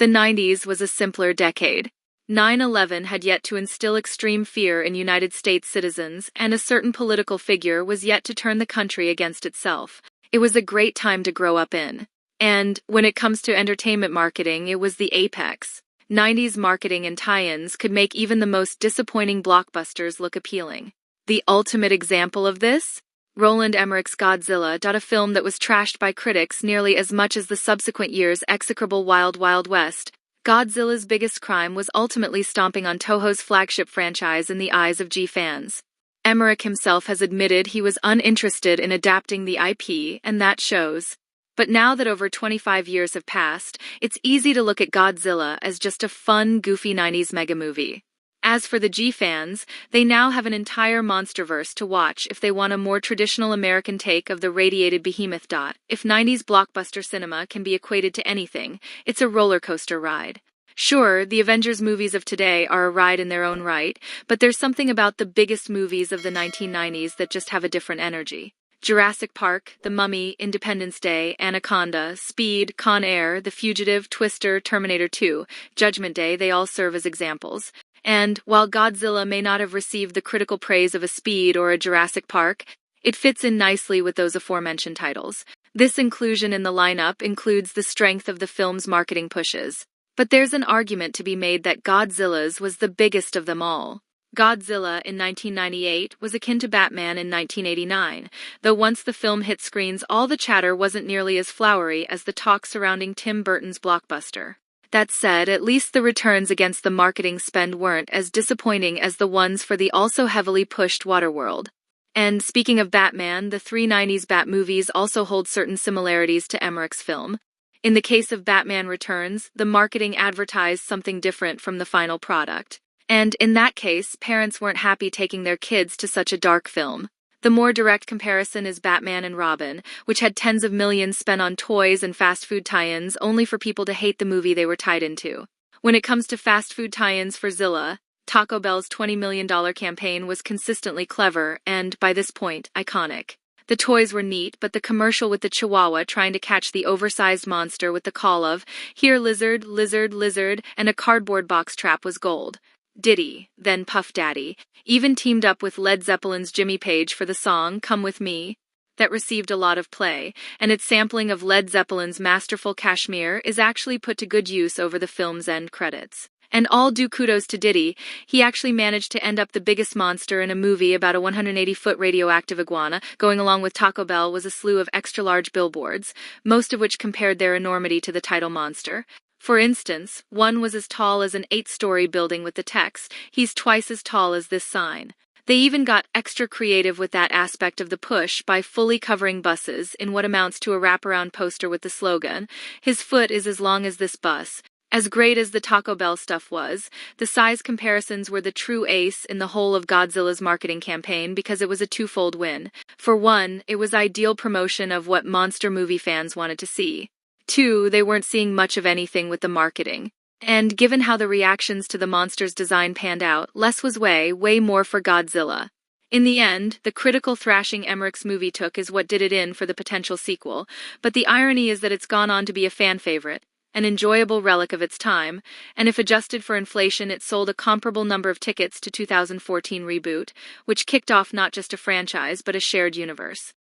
The 90s was a simpler decade. 9/11 had yet to instill extreme fear in United States citizens, and a certain political figure was yet to turn the country against itself. It was a great time to grow up in. And, when it comes to entertainment marketing, it was the apex. 90s marketing and tie-ins could make even the most disappointing blockbusters look appealing. The ultimate example of this? Roland Emmerich's Godzilla, a film that was trashed by critics nearly as much as the subsequent year's execrable Wild Wild West. Godzilla's biggest crime was ultimately stomping on Toho's flagship franchise in the eyes of G fans. Emmerich himself has admitted he was uninterested in adapting the IP, and that shows. But now that over 25 years have passed, it's easy to look at Godzilla as just a fun, goofy 90s mega movie. As for the G fans, they now have an entire monsterverse to watch if they want a more traditional American take of the radiated behemoth. If 90s blockbuster cinema can be equated to anything, it's a roller coaster ride. Sure, the Avengers movies of today are a ride in their own right, but there's something about the biggest movies of the 1990s that just have a different energy. Jurassic Park, The Mummy, Independence Day, Anaconda, Speed, Con Air, The Fugitive, Twister, Terminator 2, Judgment Day, they all serve as examples. And, while Godzilla may not have received the critical praise of a Speed or a Jurassic Park, it fits in nicely with those aforementioned titles. This inclusion in the lineup includes the strength of the film's marketing pushes. But there's an argument to be made that Godzilla's was the biggest of them all. Godzilla in 1998 was akin to Batman in 1989, though once the film hit screens all the chatter wasn't nearly as flowery as the talk surrounding Tim Burton's blockbuster. That said, at least the returns against the marketing spend weren't as disappointing as the ones for the also heavily pushed Waterworld. And speaking of Batman, the three 90s Bat movies also hold certain similarities to Emmerich's film. In the case of Batman Returns, the marketing advertised something different from the final product. And in that case, parents weren't happy taking their kids to such a dark film. The more direct comparison is Batman and Robin, which had tens of millions spent on toys and fast food tie-ins only for people to hate the movie they were tied into. When it comes to fast food tie-ins for Zilla, Taco Bell's $20 million campaign was consistently clever and, by this point, iconic. The toys were neat, but the commercial with the Chihuahua trying to catch the oversized monster with the call of, "Here, lizard, lizard, lizard," and a cardboard box trap was gold. Diddy, then Puff Daddy, even teamed up with Led Zeppelin's Jimmy Page for the song "Come With Me." That received a lot of play, and its sampling of Led Zeppelin's masterful Kashmir is actually put to good use over the film's end credits. And all due kudos to Diddy, he actually managed to end up the biggest monster in a movie about a 180-foot radioactive iguana. Going along with Taco Bell was a slew of extra-large billboards, most of which compared their enormity to the title monster. For instance, one was as tall as an 8-story building with the text, "He's twice as tall as this sign." They even got extra creative with that aspect of the push by fully covering buses in what amounts to a wraparound poster with the slogan, "His foot is as long as this bus." As great as the Taco Bell stuff was, the size comparisons were the true ace in the whole of Godzilla's marketing campaign because it was a twofold win. For one, it was ideal promotion of what monster movie fans wanted to see. Two, they weren't seeing much of anything with the marketing. And given how the reactions to the monster's design panned out, less was way more for Godzilla. In the end, the critical thrashing Emmerich's movie took is what did it in for the potential sequel, but the irony is that it's gone on to be a fan favorite, an enjoyable relic of its time, and if adjusted for inflation it sold a comparable number of tickets to 2014 Reboot, which kicked off not just a franchise but a shared universe.